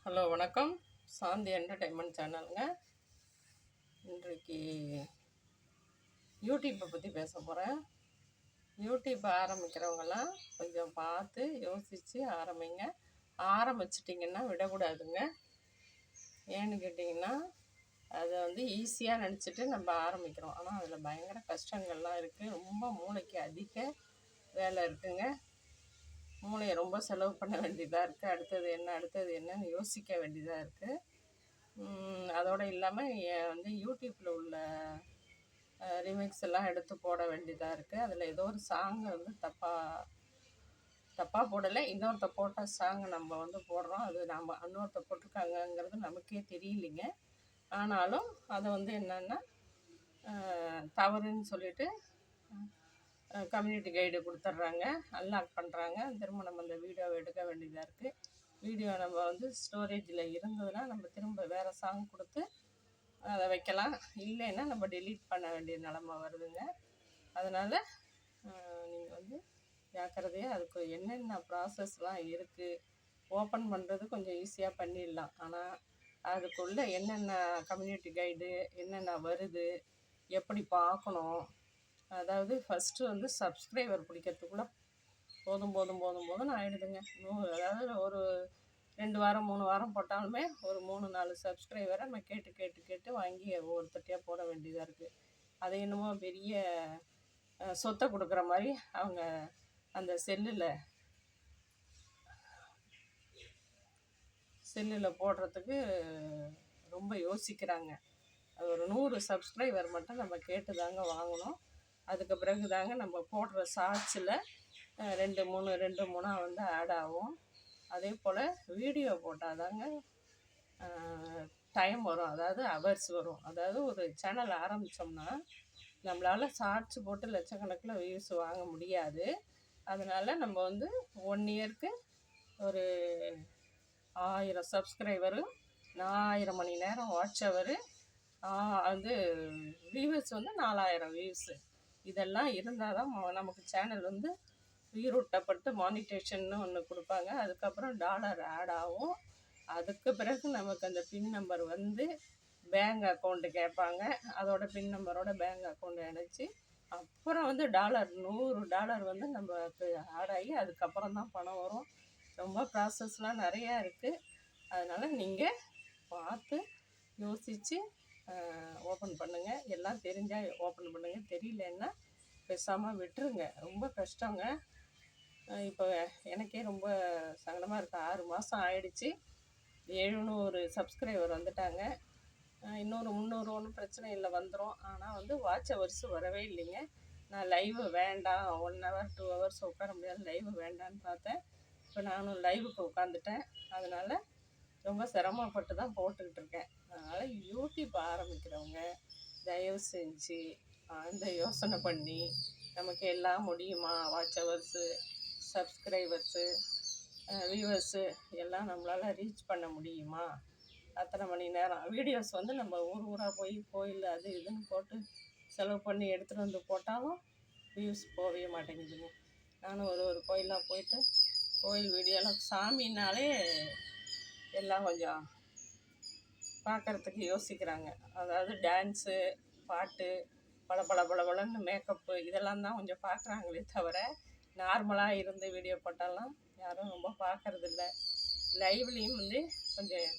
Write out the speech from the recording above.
Hello வணக்கம். சாந்தி entertainment சேனலுங்க. இன்றைக்கு யூடியூப்பை பற்றி பேச போகிறேன். யூடியூப் ஆரம்பிக்கிறவங்களாம் கொஞ்சம் பார்த்து யோசித்து ஆரம்பிங்க. ஆரம்பிச்சிட்டிங்கன்னா விடக்கூடாதுங்க. ஏன்னு கேட்டிங்கன்னா அதை ஈஸியாக நினச்சிட்டு நம்ம ஆரம்பிக்கிறோம். ஆனால் அதில் பயங்கர கஷ்டங்கள்லாம் இருக்குது. ரொம்ப மூளைக்கு அதிக வேலை இருக்குங்க. மூளையை ரொம்ப செலவு பண்ண வேண்டியதாக இருக்குது. அடுத்தது என்னன்னு யோசிக்க வேண்டியதாக இருக்குது. அதோடு இல்லாமல் யூடியூப்பில் உள்ள ரிமிக்ஸ் எல்லாம் எடுத்து போட வேண்டியதாக இருக்குது. அதில் ஏதோ ஒரு சாங்கை தப்பாக போடலை, இன்னொருத்த போட்ட சாங்கை நம்ம போடுறோம். அது நம்ம இன்னொருத்த போட்டிருக்காங்கங்கிறது நமக்கே தெரியலிங்க. ஆனாலும் அதை என்னென்னா தவறுன்னு சொல்லிட்டு கம்யூனிட்டி கைடு கொடுத்துட்றாங்க, அன்லாக் பண்ணுறாங்க. திரும்ப நம்ம அந்த வீடியோவை எடுக்க வேண்டியதாக இருக்குது. வீடியோ நம்ம ஸ்டோரேஜில் இருந்ததுன்னா நம்ம திரும்ப வேறு சாங் கொடுத்து அதை வைக்கலாம். இல்லைன்னா நம்ம டெலீட் பண்ண வேண்டிய நிலமை வருதுங்க. அதனால் நீங்கள் ஜாக்கிரதையாக அதுக்கு என்னென்ன ப்ராசஸ்லாம் இருக்குது. ஓப்பன் பண்ணுறது கொஞ்சம் ஈஸியாக பண்ணிடலாம். ஆனால் அதுக்குள்ளே என்னென்ன கம்யூனிட்டி கைடு என்னென்ன வருது, எப்படி பார்க்கணும். அதாவது ஃபஸ்ட்டு சப்ஸ்கிரைபர் பிடிக்கிறதுக்குள்ளே போதும்னு ஆகிடுதுங்க. அதாவது ஒரு 2 வாரம் 3 வாரம் போட்டாலுமே ஒரு 3-4 சப்ஸ்கிரைபரை நம்ம கேட்டு வாங்கி ஒவ்வொருத்தட்டையாக போட வேண்டியதாக இருக்குது. அது என்னமோ பெரிய சொத்தை கொடுக்குற மாதிரி அவங்க அந்த செல்லில் போடுறதுக்கு ரொம்ப யோசிக்கிறாங்க. அது ஒரு 100 சப்ஸ்கிரைபர் மட்டும் நம்ம கேட்டு தாங்க வாங்கணும். அதுக்கு பிறகு தாங்க நம்ம போடுற ஷார்ட்ஸில் 2-3 ஆட் ஆகும். அதே போல் வீடியோ போட்டால் தாங்க டைம் வரும், அதாவது ஹவர்ஸ் வரும். அதாவது ஒரு சேனல் ஆரம்பித்தோம்னா நம்மளால் ஷார்ட்ஸ் போட்டு லட்சக்கணக்கில் வியூஸ் வாங்க முடியாது. அதனால் நம்ம 1 இயருக்கு ஒரு 1000 சப்ஸ்கிரைபரு, 4000 மணி நேரம் வாட்ச் ஹவரு, வியூவர்ஸ் 4000 வியூஸு, இதெல்லாம் இருந்தால் தான் நமக்கு சேனல் உயிரூட்டப்பட்டு மானிட்டேஷன்னு ஒன்று கொடுப்பாங்க. அதுக்கப்புறம் டாலர் ஆட் ஆகும். அதுக்கு பிறகு நமக்கு அந்த பின் நம்பர் பேங்க் அக்கௌண்ட்டு கேட்பாங்க. அதோட பின் நம்பரோட பேங்க் அக்கௌண்ட் இணைச்சி அப்புறம் $100 நமக்கு ஆட் ஆகி அதுக்கப்புறம் தான் பணம் வரும். ரொம்ப ப்ராசஸ்லாம் நிறையா இருக்குது. அதனால் நீங்கள் பார்த்து யோசித்து ஓப்பன் பண்ணுங்கள். எல்லாம் தெரிஞ்சால் ஓப்பன் பண்ணுங்கள், தெரியலன்னா பேசாமல் விட்டுருங்க. ரொம்ப கஷ்டங்க. இப்போ எனக்கே ரொம்ப சங்கடமாக இருக்குது. 6 மாதம் ஆயிடுச்சு, 700 சப்ஸ்கிரைபர் வந்துட்டாங்க. இன்னொரு 300 ஒன்றும் பிரச்சனை இல்லை, வந்துடும். ஆனால் வாட்ச் ஹவர்ஸ் வரவே இல்லைங்க. நான் லைவு வேண்டாம், 1 ஹவர் 2 ஹவர்ஸ் உட்கார முடியாது, லைவு வேண்டான்னு பார்த்தேன். இப்போ நானும் லைவுக்கு உட்காந்துட்டேன். அதனால் ரொம்ப சிரமப்பட்டு தான் போட்டுக்கிட்டு இருக்கேன். அதனால் யூடியூப் ஆரம்பிக்கிறவங்க தயவு செஞ்சு அந்த யோசனை பண்ணி நமக்கு எல்லாம் முடியுமா, வாட்ச் ஹவர்ஸு, சப்ஸ்கிரைபர்ஸு, வியூவர்ஸு எல்லாம் நம்மளால் ரீச் பண்ண முடியுமா, அத்தனை மணி நேரம் வீடியோஸ் நம்ம ஊராக போய் கோயில் அது இதுன்னு போட்டு செலவு பண்ணி எடுத்துகிட்டு போட்டாலும் வியூஸ் போகவே மாட்டேங்குதுங்க. நானும் ஒரு கோயிலாக போயிட்டு கோயில் வீடியோலாம் சாமினாலே எல்லாம் கொஞ்சம் பார்க்குறதுக்கு யோசிக்கிறாங்க. அதாவது டான்ஸு, பாட்டு, பளபளன்னு மேக்கப்பு, இதெல்லாம் தான் கொஞ்சம் பார்க்குறாங்களே தவிர நார்மலாக இருந்து வீடியோ போட்டாலாம் யாரும் ரொம்ப பார்க்குறதில்ல. லைவ்லேயும் கொஞ்சம்